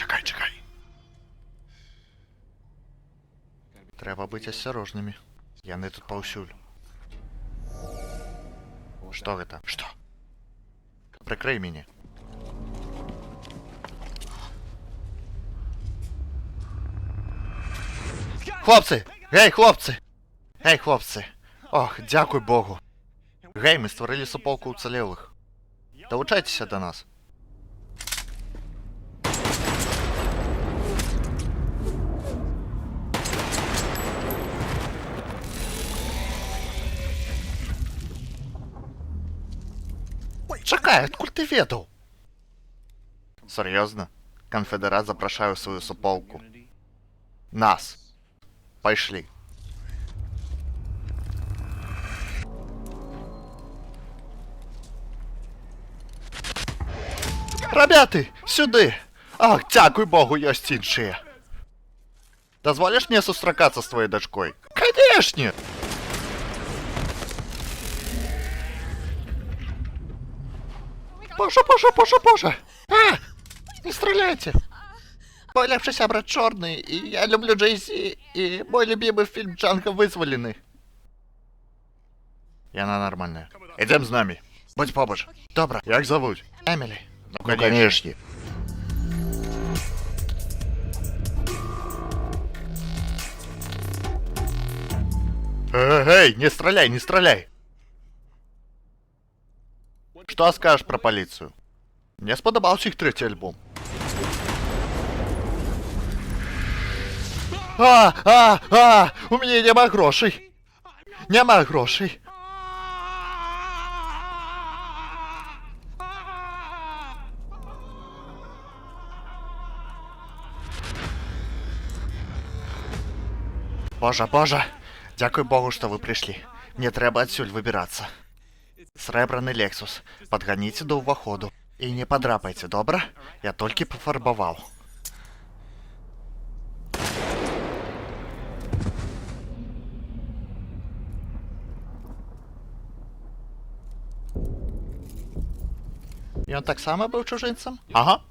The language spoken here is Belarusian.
Чекай. Треба бути осторожними. Яны тут паўсюль. Што гэта? Што? Прыкрый мяне. Хлопцы! Гей, хлопцы! Эй, хлопцы! Ох, дзякуй Богу! Гей, мы стварылі суполку уцалелых. Далучайцеся да нас. Чакай, адкуль ты ведаў? Сур'ёзна? Канфедэрат запрашае ў сваю суполку. Нас. Пайшлі. Рабяты, сюды! Ах, дзякуй Богу, ёсць іншыя. Дазволіш мне сустракацца з твоей дачкой? Канешне! Боже! А! Не стреляйте! Мой лепший сябра чорный, и я люблю Джей-Зи, и мой любимый фильм Джанго вызволены. Яна нормальная. Идем с нами. Будь побач. Добра. Як зовут? Эмили. Ну, конечно. Эй, не стреляй! Что скажешь про полицию? Мне сподобался их третий альбом. У меня нема грошей. Боже, дякую Богу, что вы пришли. Мне трэба отсюль выбираться. Срэбраны Лексус. Подганіце до ўваходу. І не падрапайце, добра? Я толькі пафарбаваў. Ён таксама быў чужынцам? Ага.